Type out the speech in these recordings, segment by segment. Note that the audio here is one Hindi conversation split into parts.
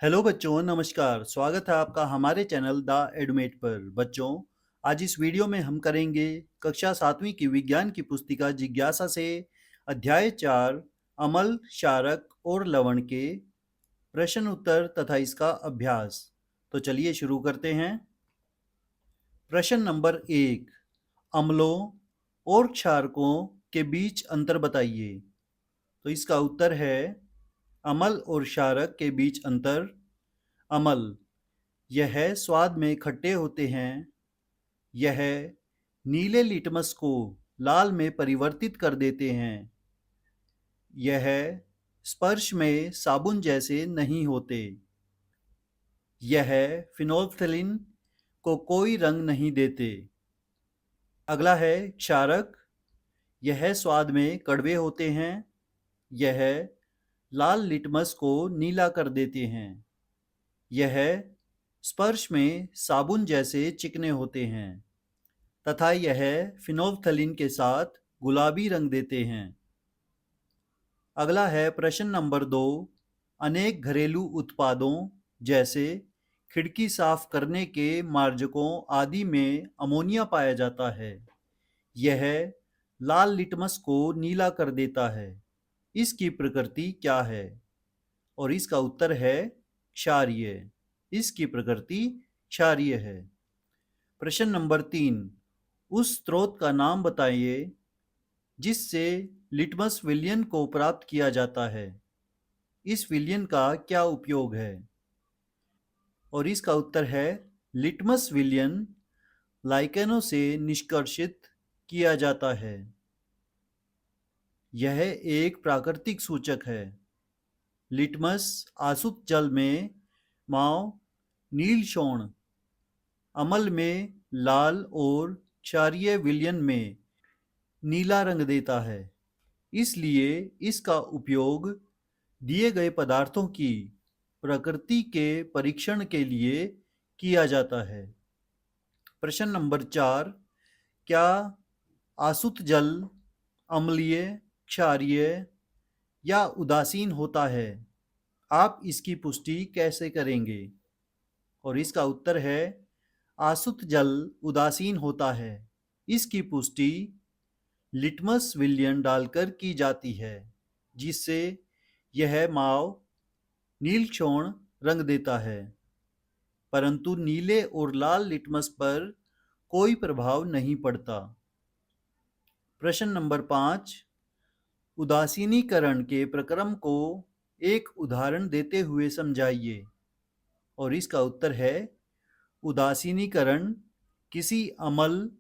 हेलो बच्चों, नमस्कार। स्वागत है आपका हमारे चैनल द एडमेट पर। बच्चों, आज इस वीडियो में हम करेंगे कक्षा 7वीं की विज्ञान की पुस्तिका जिज्ञासा से अध्याय 4 अम्ल, क्षारक और लवण के प्रश्न उत्तर तथा इसका अभ्यास। तो चलिए शुरू करते हैं। प्रश्न नंबर 1, अम्लों और क्षारकों के बीच अंतर बताइए। तो इसका उत्तर है अम्ल और क्षारक के बीच अंतर। अम्ल, यह स्वाद में खट्टे होते हैं। यह नीले लिटमस को लाल में परिवर्तित कर देते हैं। यह स्पर्श में साबुन जैसे नहीं होते। यह फिनोल्फ्थलीन को कोई रंग नहीं देते। अगला है क्षारक। यह स्वाद में कड़वे होते हैं। यह लाल लिटमस को नीला कर देते हैं। यह स्पर्श में साबुन जैसे चिकने होते हैं तथा यह फिनोल्फ्थलीन के साथ गुलाबी रंग देते हैं। अगला है प्रश्न नंबर 2, अनेक घरेलू उत्पादों जैसे खिड़की साफ करने के मार्जकों आदि में अमोनिया पाया जाता है। यह लाल लिटमस को नीला कर देता है। इसकी प्रकृति क्या है? और इसका उत्तर है क्षारीय। इसकी प्रकृति क्षारीय है। प्रश्न नंबर 3, उस स्रोत का नाम बताइए जिससे लिटमस विलयन को प्राप्त किया जाता है। इस विलयन का क्या उपयोग है? और इसका उत्तर है लिटमस विलयन लाइकेनों से निष्कर्षित किया जाता है। यह एक प्राकृतिक सूचक है। लिटमस आसुत जल में माव नील शोण, अम्ल में लाल और क्षारीय विलयन में नीला रंग देता है। इसलिए इसका उपयोग दिए गए पदार्थों की प्रकृति के परीक्षण के लिए किया जाता है। प्रश्न नंबर 4, क्या आसुत जल अम्लीय, क्षारीय या उदासीन होता है? आप इसकी पुष्टि कैसे करेंगे? और इसका उत्तर है आसुत जल उदासीन होता है। इसकी पुष्टि लिटमस विलयन डालकर की जाती है जिससे यह माव नीलक्षोण रंग देता है, परंतु नीले और लाल लिटमस पर कोई प्रभाव नहीं पड़ता। प्रश्न नंबर 5, उदासीनीकरण के प्रक्रम को एक उदाहरण देते हुए समझाइए। और इसका उत्तर है उदासीनीकरण किसी अम्ल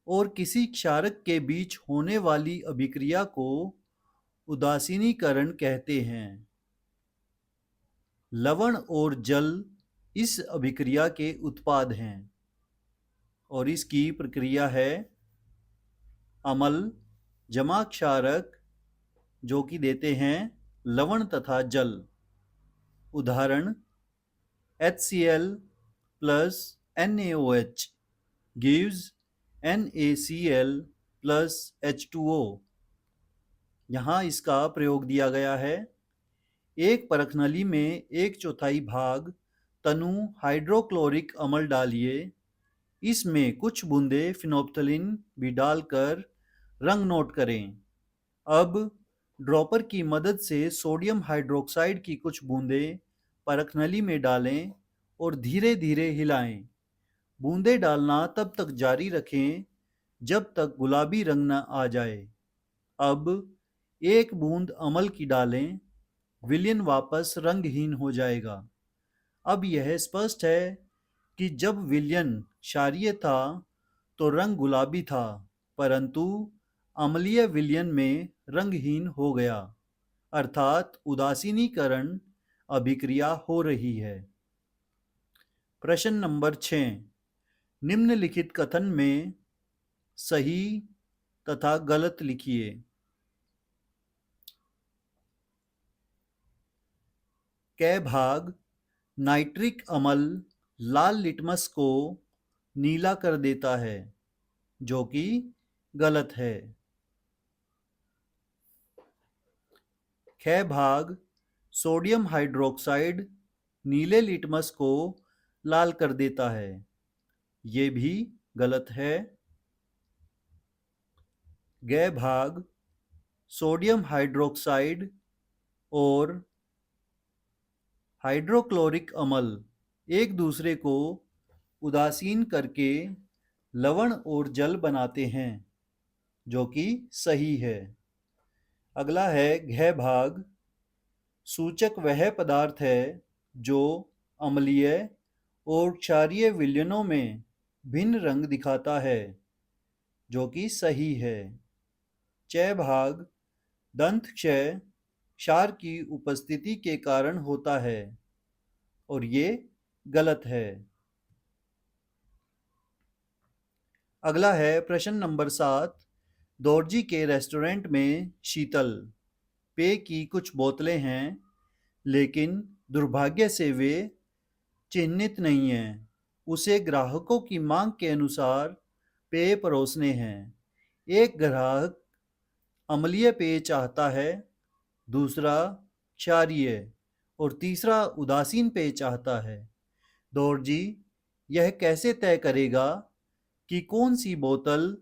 और किसी क्षारक के बीच होने वाली अभिक्रिया को उदासीनीकरण कहते हैं। लवण और जल इस अभिक्रिया के उत्पाद हैं और इसकी प्रक्रिया है अम्ल जमा क्षारक, जो कि देते हैं लवण तथा जल। उदाहरण HCl plus NaOH gives NaCl plus H2O। यहाँ इसका प्रयोग दिया गया है। एक परखनली में 1/4 भाग तनु हाइड्रोक्लोरिक अम्ल डालिए। इसमें कुछ बूंदे फिनोल्फ्थलीन भी डालकर रंग नोट करें। अब ड्रॉपर की मदद से सोडियम हाइड्रोक्साइड की कुछ बूंदें परखनली में डालें और धीरे धीरे हिलाएं। बूंदें डालना तब तक जारी रखें जब तक गुलाबी रंग न आ जाए। अब एक बूंद अम्ल की डालें, विलयन वापस रंगहीन हो जाएगा। अब यह स्पष्ट है कि जब विलयन क्षारीय था तो रंग गुलाबी था, परंतु अम्लीय विलयन में रंगहीन हो गया, अर्थात उदासीनीकरण अभिक्रिया हो रही है। प्रश्न नंबर 6, निम्नलिखित कथन में सही तथा गलत लिखिए। कै भाग नाइट्रिक अम्ल लाल लिटमस को नीला कर देता है, जो कि गलत है। कै भाग सोडियम हाइड्रोक्साइड नीले लिटमस को लाल कर देता है। ये भी गलत है। ग भाग सोडियम हाइड्रोक्साइड और हाइड्रोक्लोरिक अम्ल एक दूसरे को उदासीन करके लवण और जल बनाते हैं, जो कि सही है। अगला है घ भाग। सूचक वह पदार्थ है जो अम्लीय और क्षारीय विलयनों में भिन्न रंग दिखाता है, जो कि सही है। च भाग दंत क्षय क्षार की उपस्थिति के कारण होता है, और ये गलत है। अगला है प्रश्न नंबर 7। दोरजी के रेस्टोरेंट में शीतल पेय की कुछ बोतलें हैं, लेकिन दुर्भाग्य से वे चिह्नित नहीं हैं। उसे ग्राहकों की मांग के अनुसार पेय परोसने हैं। एक ग्राहक अम्लीय पेय चाहता है, दूसरा क्षारीय और तीसरा उदासीन पेय चाहता है। दोरजी यह कैसे तय करेगा कि कौन सी बोतल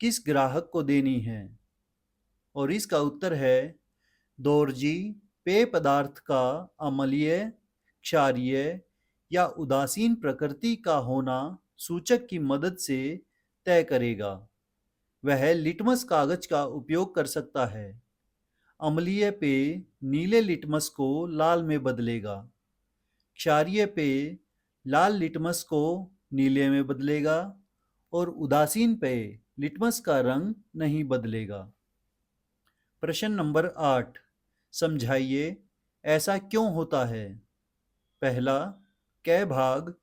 किस ग्राहक को देनी है? और इसका उत्तर है दोरजी पेय पदार्थ का अम्लीय, क्षारीय या उदासीन प्रकृति का होना सूचक की मदद से तय करेगा। वह लिटमस कागज का उपयोग कर सकता है। अम्लीय पेय नीले लिटमस को लाल में बदलेगा। क्षारीय पेय लाल लिटमस को नीले में बदलेगा और उदासीन पेय लिटमस का रंग नहीं बदलेगा। प्रश्न नंबर 8। समझाइए ऐसा क्यों होता है? पहला, क भाग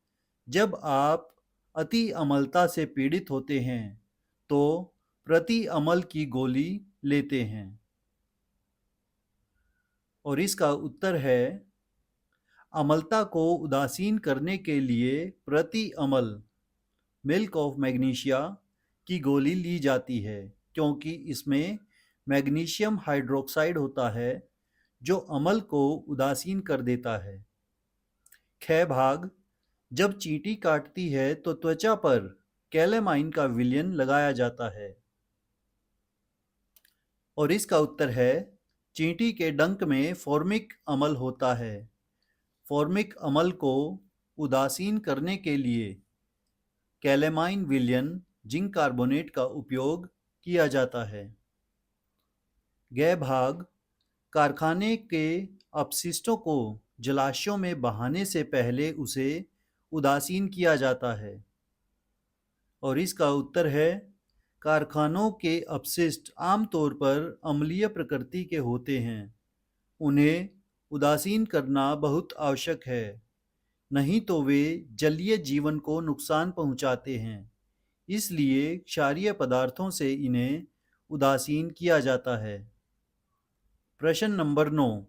जब आप अति अम्लता से पीड़ित होते हैं तो प्रति अम्ल की गोली लेते हैं। और इसका उत्तर है अम्लता को उदासीन करने के लिए प्रति अम्ल मिल्क ऑफ मैग्नीशिया की गोली ली जाती है, क्योंकि इसमें मैग्नीशियम हाइड्रोक्साइड होता है जो अम्ल को उदासीन कर देता है। ख भाग जब चींटी काटती है तो त्वचा पर कैलेमाइन का विलयन लगाया जाता है। और इसका उत्तर है चींटी के डंक में फॉर्मिक अम्ल होता है। फॉर्मिक अम्ल को उदासीन करने के लिए कैलेमाइन विलयन जिंक कार्बोनेट का उपयोग किया जाता है। ग भाग कारखाने के अपशिष्टों को जलाशयों में बहाने से पहले उसे उदासीन किया जाता है। और इसका उत्तर है कारखानों के अपशिष्ट आमतौर पर अम्लीय प्रकृति के होते हैं। उन्हें उदासीन करना बहुत आवश्यक है, नहीं तो वे जलीय जीवन को नुकसान पहुंचाते हैं। इसलिए क्षारीय पदार्थों से इन्हें उदासीन किया जाता है। प्रश्न नंबर 9।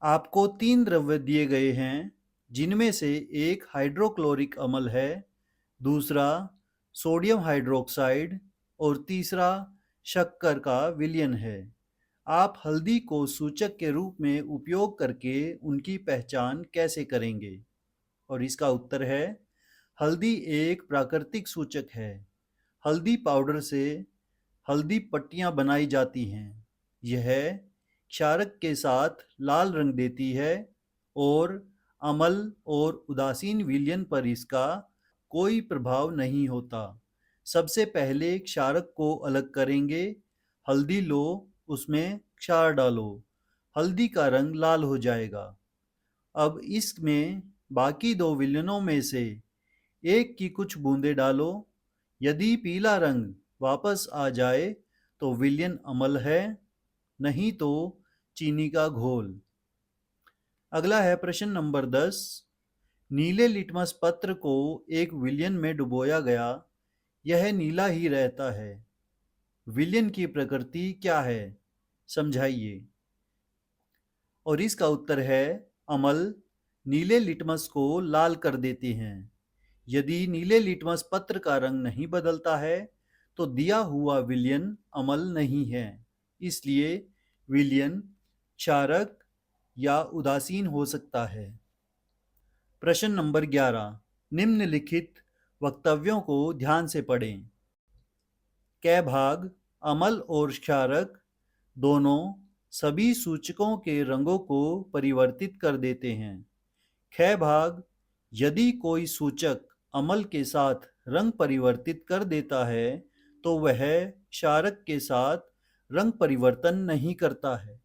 आपको 3 द्रव्य दिए गए हैं, जिनमें से एक हाइड्रोक्लोरिक अम्ल है, दूसरा सोडियम हाइड्रोक्साइड और तीसरा शक्कर का विलयन है। आप हल्दी को सूचक के रूप में उपयोग करके उनकी पहचान कैसे करेंगे? और इसका उत्तर है हल्दी एक प्राकृतिक सूचक है। हल्दी पाउडर से हल्दी पट्टियां बनाई जाती हैं। यह क्षारक के साथ लाल रंग देती है और अम्ल और उदासीन विलयन पर इसका कोई प्रभाव नहीं होता। सबसे पहले क्षारक को अलग करेंगे। हल्दी लो, उसमें क्षार डालो, हल्दी का रंग लाल हो जाएगा। अब इसमें बाकी 2 विलयनों में से एक की कुछ बूंदें डालो। यदि पीला रंग वापस आ जाए तो विलयन अम्ल है, नहीं तो चीनी का घोल। अगला है प्रश्न नंबर 10। नीले लिटमस पत्र को एक विलयन में डुबोया गया, यह नीला ही रहता है। विलयन की प्रकृति क्या है? समझाइए। और इसका उत्तर है अम्ल नीले लिटमस को लाल कर देते हैं। यदि नीले लिटमस पत्र का रंग नहीं बदलता है तो दिया हुआ विलयन अम्ल नहीं है। इसलिए विलयन क्षारक या उदासीन हो सकता है। प्रश्न नंबर 11, निम्नलिखित वक्तव्यों को ध्यान से पढ़ें। कै भाग अमल और क्षारक दोनों सभी सूचकों के रंगों को परिवर्तित कर देते हैं। ख भाग यदि कोई सूचक अमल के साथ रंग परिवर्तित कर देता है तो वह क्षारक के साथ रंग परिवर्तन नहीं करता है।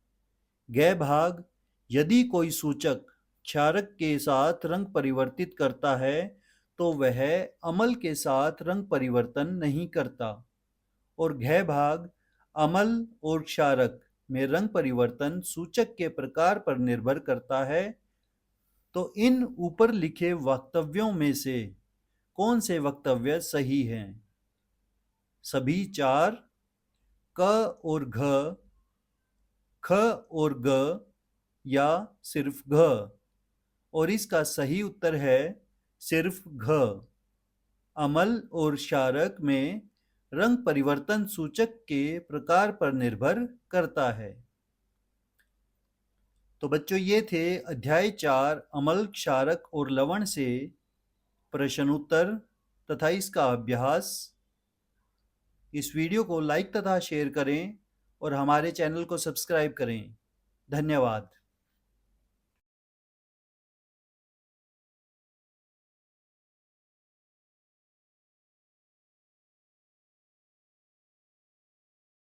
ग भाग यदि कोई सूचक क्षारक के साथ रंग परिवर्तित करता है तो वह अमल के साथ रंग परिवर्तन नहीं करता। और घ भाग अमल और क्षारक में रंग परिवर्तन सूचक के प्रकार पर निर्भर करता है। तो इन ऊपर लिखे वक्तव्यों में से कौन से वक्तव्य सही हैं? सभी चार, क और घ, ख और ग या सिर्फ घ? और इसका सही उत्तर है सिर्फ घ। अमल और क्षारक में रंग परिवर्तन सूचक के प्रकार पर निर्भर करता है। तो बच्चों, ये थे अध्याय 4 अमल, क्षारक और लवण से प्रश्न उत्तर तथा इसका अभ्यास। इस वीडियो को लाइक तथा शेयर करें और हमारे चैनल को सब्सक्राइब करें। धन्यवाद।